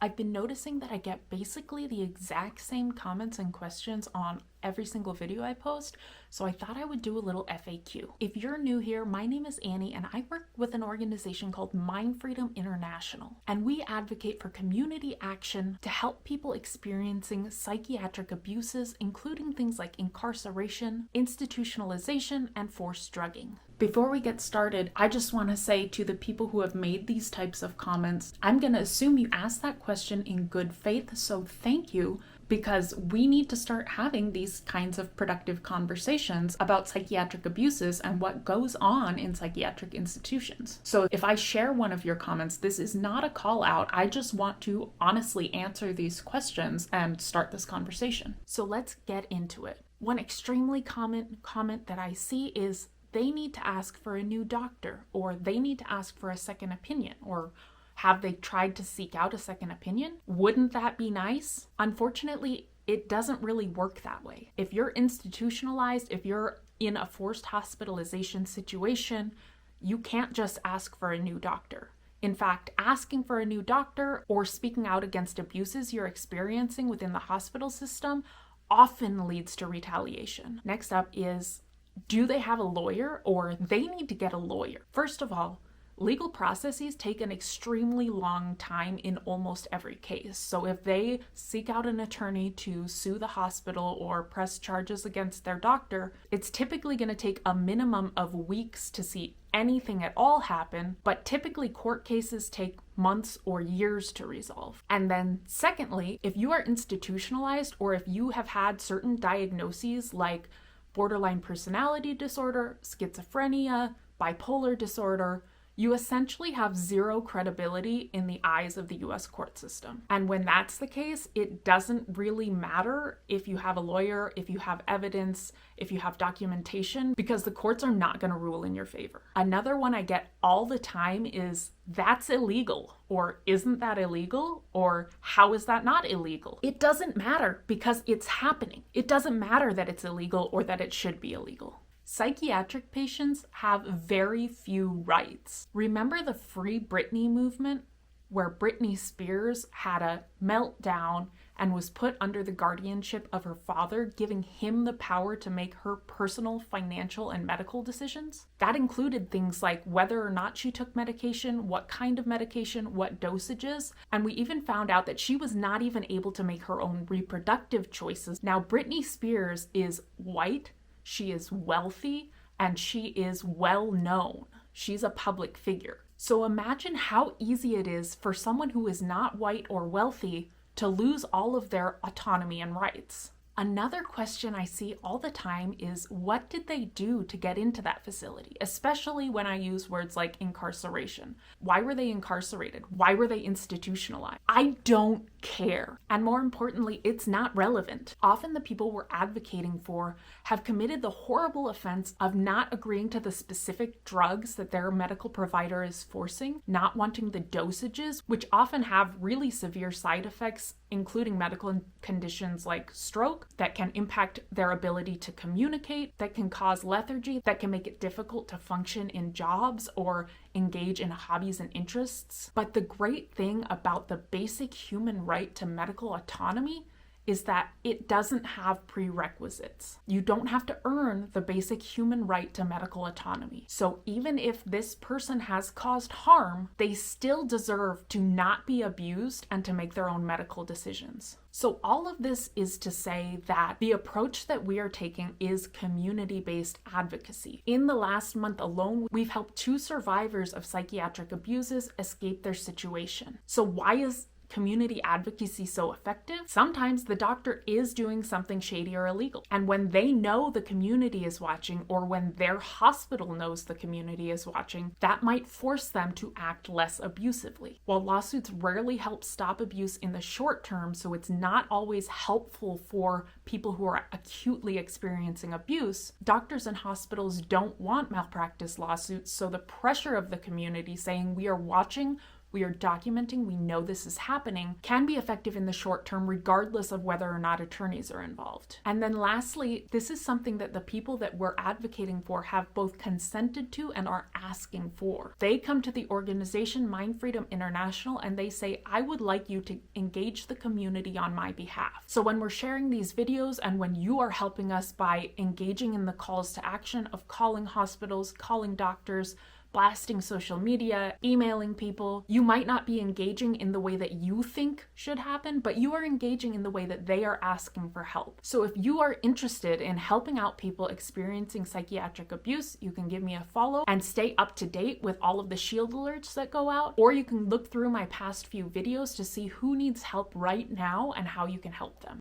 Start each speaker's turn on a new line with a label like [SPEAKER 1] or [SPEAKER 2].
[SPEAKER 1] I've been noticing that I get basically the exact same comments and questions on every single video I post, so I thought I would do a little FAQ. If you're new here, my name is Annie and I work with an organization called MindFreedom International, and we advocate for community action to help people experiencing psychiatric abuses, including things like incarceration, institutionalization, and forced drugging. Before we get started, I just want to say to the people who have made these types of comments, I'm going to assume you asked that question in good faith, so thank you, because we need to start having these kinds of productive conversations about psychiatric abuses and what goes on in psychiatric institutions. So if I share one of your comments, this is not a call out. I just want to honestly answer these questions and start this conversation. So let's get into it. One extremely common comment that I see is they need to ask for a new doctor, or they need to ask for a second opinion, or have they tried to seek out a second opinion? Wouldn't that be nice? Unfortunately, it doesn't really work that way. If you're institutionalized, if you're in a forced hospitalization situation, you can't just ask for a new doctor. In fact, asking for a new doctor or speaking out against abuses you're experiencing within the hospital system often leads to retaliation. Next up is, do they have a lawyer, or they need to get a lawyer? First of all, legal processes take an extremely long time in almost every case. So if they seek out an attorney to sue the hospital or press charges against their doctor, it's typically going to take a minimum of weeks to see anything at all happen, but typically court cases take months or years to resolve. And then secondly, if you are institutionalized, or if you have had certain diagnoses like borderline personality disorder, schizophrenia, bipolar disorder, you essentially have zero credibility in the eyes of the US court system. And when that's the case, it doesn't really matter if you have a lawyer, if you have evidence, if you have documentation, because the courts are not going to rule in your favor. Another one I get all the time is, that's illegal, or isn't that illegal, or how is that not illegal? It doesn't matter, because it's happening. It doesn't matter that it's illegal or that it should be illegal. Psychiatric patients have very few rights. Remember the Free Britney movement, where Britney Spears had a meltdown and was put under the guardianship of her father, giving him the power to make her personal financial and medical decisions? That included things like whether or not she took medication, what kind of medication, what dosages, and we even found out that she was not even able to make her own reproductive choices. Now, Britney Spears is white, she is wealthy, and she is well known. She's a public figure. So imagine how easy it is for someone who is not white or wealthy to lose all of their autonomy and rights. Another question I see all the time is, what did they do to get into that facility? Especially when I use words like incarceration. Why were they incarcerated? Why were they institutionalized? I don't care. And more importantly, it's not relevant. Often the people we're advocating for have committed the horrible offense of not agreeing to the specific drugs that their medical provider is forcing, not wanting the dosages, which often have really severe side effects, including medical conditions like stroke, that can impact their ability to communicate, that can cause lethargy, that can make it difficult to function in jobs or engage in hobbies and interests. But the great thing about the basic human right to medical autonomy is that it doesn't have prerequisites. You don't have to earn the basic human right to medical autonomy. So even if this person has caused harm, they still deserve to not be abused and to make their own medical decisions. So all of this is to say that the approach that we are taking is community-based advocacy. In the last month alone, we've helped 2 survivors of psychiatric abuses escape their situation. So why is community advocacy so effective? Sometimes the doctor is doing something shady or illegal. And when they know the community is watching, or when their hospital knows the community is watching, that might force them to act less abusively. While lawsuits rarely help stop abuse in the short term, so it's not always helpful for people who are acutely experiencing abuse, doctors and hospitals don't want malpractice lawsuits, so the pressure of the community saying we are watching we are documenting, we know this is happening, can be effective in the short term regardless of whether or not attorneys are involved. And then lastly, this is something that the people that we're advocating for have both consented to and are asking for. They come to the organization MindFreedom International and they say, I would like you to engage the community on my behalf. So when we're sharing these videos and when you are helping us by engaging in the calls to action of calling hospitals, calling doctors, blasting social media, emailing people, you might not be engaging in the way that you think should happen, but you are engaging in the way that they are asking for help. So if you are interested in helping out people experiencing psychiatric abuse, you can give me a follow and stay up to date with all of the shield alerts that go out, or you can look through my past few videos to see who needs help right now and how you can help them.